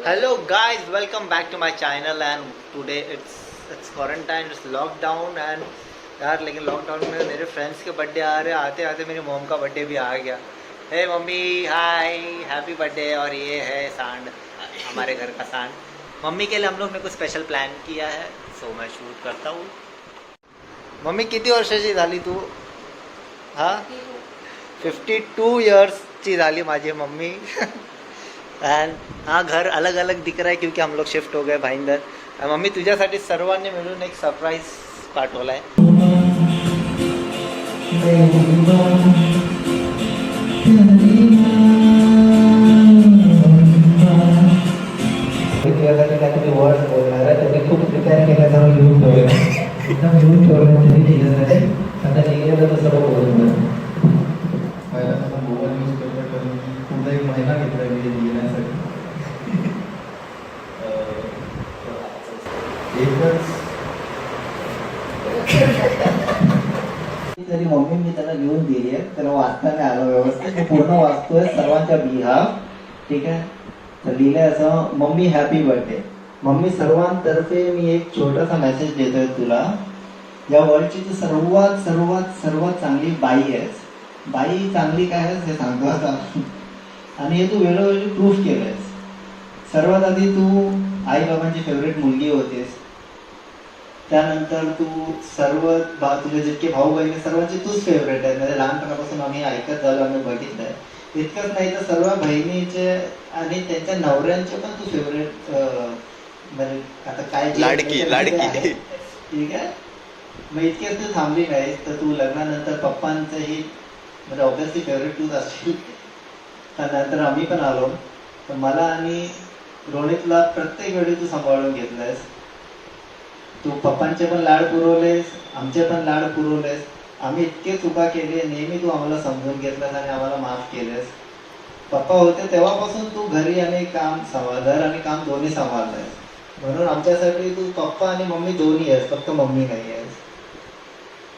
Hello guys, welcome back to my channel and today it's quarantine, it's lockdown and यार लेकिन lockdown में मेरे friends के birthday आ रहे आते आते मेरी मॉम का बर्थडे भी आ गया। हे मम्मी हाय हैप्पी बर्थडे। और ये है सांड, हमारे घर का सांड। मम्मी के लिए हम लोग ने कुछ स्पेशल प्लान किया है, सो मैं शूट करता हूँ। मम्मी किती वर्षाची झाली तू? हाँ 52 इयर्सची झाली माझी मम्मी। एंड हाँ घर अलग अलग दिख रहा है क्योंकि हम लोग शिफ्ट हो गए भाईंदर। मम्मी तुझ्यासाठी सर्वांनी मिळून एक सरप्राईज पाठवला आहे। तुझ्यासाठी काहीतरी वर्ड बोलणार आहे, तुम्ही खूप प्रिपेअर केलं तर लिहून ठेवूया एकदम लिहून ठेवलं तरी तुझ्यासाठी आता लिहिलेलं तर सर्व बोलून पहिला आता मोबाईल यूज करतो तर पुढचा एक महिना घेतला मी लिहिण्यासाठी एकच तरी मम्मी मी त्याला लिहून दिली आहे, त्याला वाचता नाही आलं व्यवस्थित, मी पूर्ण वाचतोय सर्वांच्या बिहाफ। ठीक आहे, तर लिहिलंय असं, मम्मी हॅपी बर्थडे। मम्मी सर्वांतर्फे मी एक छोटासा मेसेज देतोय तुला। या वर्ल्डची तू सर्वात सर्वात सर्वात चांगली बाई आहेस। बाई चांगली काय आहेस हे सांगतो आता, आणि हे तू वेळोवेळी प्रूफ केलंयस। सर्वात आधी तू आई बाबांची फेवरेट मुलगी होतीस, त्यानंतर तू सर्व तुझे जितके भाऊ बहिणी सर्वांचे तूच फेवरेट आहे। म्हणजे लहानपणापासून आम्ही ऐकत झालो, आम्ही बघितलंय। इतकंच नाही तर सर्व बहिणीचे आणि त्यांच्या नवऱ्यांचे पण तू फेवरेट, म्हणजे आता काय लाडकी ठीक आहे। मग इतकेच तू थांबली नाहीस, तर तू लग्नानंतर पप्पांचंही म्हणजे ऑब्व्हियसली फेवरेट तूच असशील। त्यानंतर आम्ही पण आलो, तर मला आणि रोहितला प्रत्येक वेळी तू सांभाळून घेतलंयस। तू पप्पांचे पण लाड पुरवलेस, आमचे पण लाड पुरवलेस। आम्ही इतके चुका केले, नेहमी तू आम्हाला समजून घेतलास आणि आम्हाला माफ केलेस। पप्पा होते तेव्हापासून तू घरी आणि काम घर आणि काम दोन्ही सांभाळलायस, म्हणून आमच्यासाठी तू पप्पा आणि मम्मी दोन्ही आहेस, फक्त मम्मी नाही आहेस।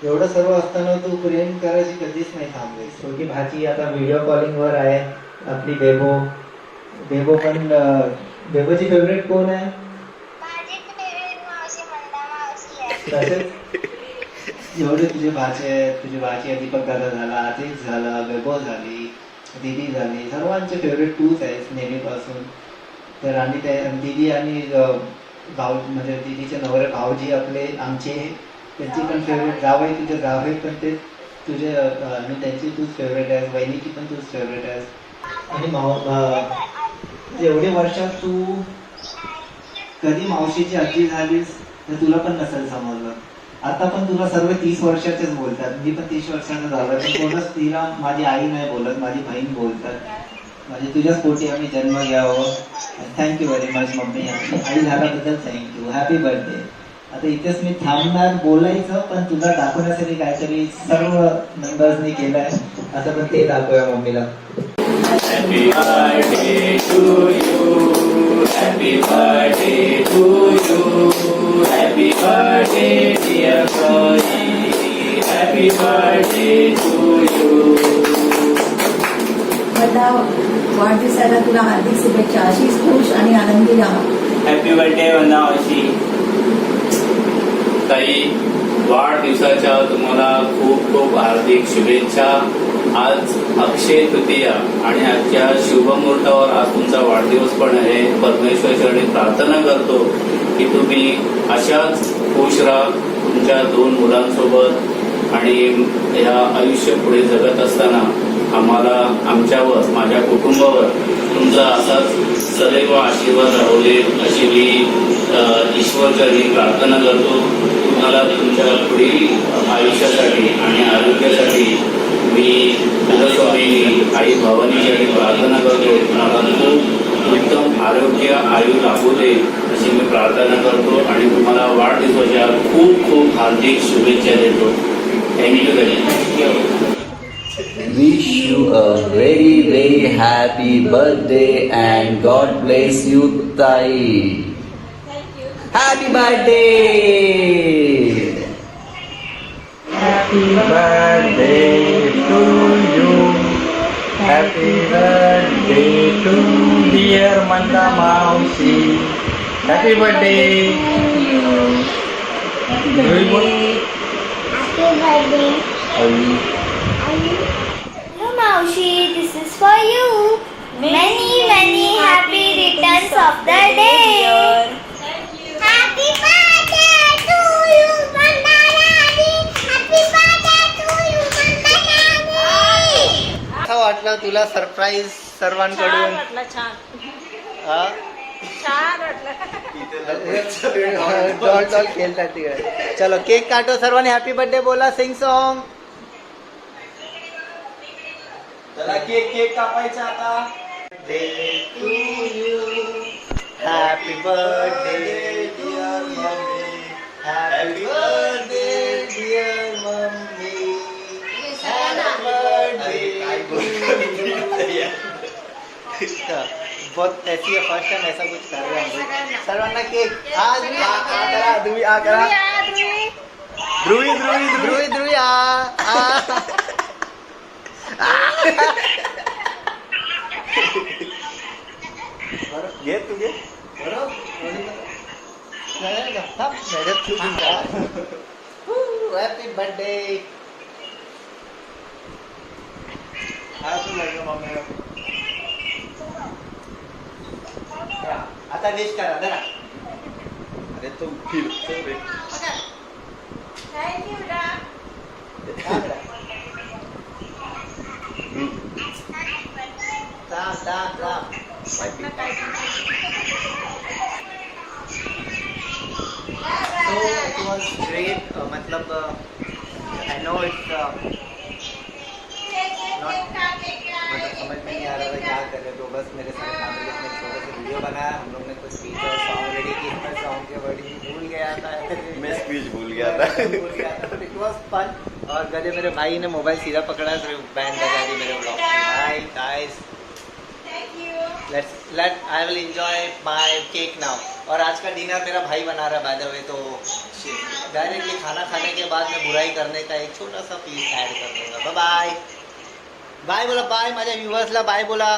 एवढं सर्व असताना तू प्रेम करायची कधीच नाही थांबलीस। छोटी भाची आता व्हिडिओ कॉलिंगवर आहे, आपली बेबो। बेबो पण बेबोची फेवरेट कोण आहे? तसेच एवढे तुझे भाचे आहेत, तुझी भाची दीपक दादा झाला, आतिश झाला, बेबो झाली, दीदी झाली, सर्वांचे फेवरेट तूच आहेस नेहमीपासून। तर आणि ते दीदी आणि भाऊ म्हणजे दीदीचे नवरे भाऊजी आपले आमचे, त्यांची पण फेवरेट जावई, तुझे जावई पण ते तुझे आणि त्यांची तूच फेवरेट आहेस, बहिणीची पण तूच फेवरेट आहेस। आणि एवढे वर्षात तू कधी मावशीची आजी झालीस तर तुला पण नसेल समजलं। आता पण तुला सर्व 30 वर्षाचेच बोलतात, मी पण 30 वर्षाचा झालो, पण कोणच तिला माझी आई नाही बोलत, माझी बहीण बोलतात। म्हणजे तुझ्याच पोटी आम्ही जन्म घ्यावं। थँक्यू व्हेरी मच मम्मी, आई झाल्याबद्दल थँक्यू, हॅपी बर्थडे। आता इथेच मी थांबणार बोलायचं, पण तुला दाखवण्यासाठी काहीतरी सर्व मेंबर्सनी केलंय, असं पण ते दाखवूया मम्मीला। Happy birthday to you, happy birthday to you, happy birthday dear Rohit, happy birthday to you. मला वाढदिवसाला तुला हार्दिक शुभेच्छा, अशीच खुश आणि आनंदी राहा। हॅपी बर्थडे वंदना मावशी। ताई वाढदिवसाच्या तुम्हाला खूप खूप हार्दिक शुभेच्छा। आज अक्षय तृतीया आणि आजच्या शुभमुहूर्तावर आज तुमचा वाढदिवस पण आहे। परमेश्वराची प्रार्थना करतो की तुम्ही अशाच खुश राहा तुमच्या 2 मुलांसोबत, आणि या आयुष्य पुढे जगत असताना आम्हाला आमच्यावर, माझ्या कुटुंबावर तुमचा असाच सदैव आशीर्वाद राहू दे अशी मी ईश्वरचरणी प्रार्थना करतो। तुम्हाला तुमच्या पुढील आयुष्यासाठी आणि आरोग्यासाठी मी कुलस्वामी आई भवानीची प्रार्थना करतो। तुम्हाला खूप उत्तम आरोग्य आयु लाभू दे अशी मी प्रार्थना करतो, आणि तुम्हाला वाढदिवसाच्या खूप खूप हार्दिक शुभेच्छा देतो। Thank you thank you. Wish you a very very happy birthday and God bless you, Tai. Happy birthday! Happy birthday to you, happy birthday to you. Dear Manda मावशी, happy birthday. Hello, Maushi. This is for you. Many happy returns of the day. Happy birthday to you, Mandarani. Happy birthday to you, Mandarani. कसं वाटलं तुला surprise सर्वांकडून? हा? Doll doll खेळतात तिकडे. चलो cake काटो सर्वांनी, हॅपी बर्थडे बोला, सिंग सॉन्ग. चला केक केक कापायचा आता. To you, happy birthday dear mummy, happy birthday dear mummy, happy birthday. बहुत ऐसी है, फर्स्ट टाइम ऐसा कुछ कर रहे हैं सर्वांना केक. आज भी आ करा, ध्रुवी आ करा, ध्रुवी ध्रुवी ध्रुवी ध्रुवी आ. घे तू घे हॅपी बर्थडे. आता डिश करा जरा. अरे तो फिरतो रे. So it was great. मतलब I know it's not, मतलब समझ में नहीं आ रहा था क्या कर रहे, तो बस मेरे सारे फैमिली ने एक छोटा सा वीडियो बनाया. हम लोग ने कुछ स्पीच और सॉन्ग रेडी की. मैं सॉन्ग के वर्ड भूल गया था. मैं स्पीच भूल गया था. इट वाज फन. और गले मेरे भाई ने मोबाइल सीधा पकड़ा, तो बैंड बजा दी मेरे blog. Bye guys, I will enjoy my cake now. और आज का डिनर मेरा भाई बना रहा है बाय द वे, तो डायरेक्टली खाना खाने के बाद में बुराई करने का एक छोटा सा पीस ऐड कर दूंगा. बाय बाय बोला, बाय माझ्या व्ह्युअर्सला बाय बोला.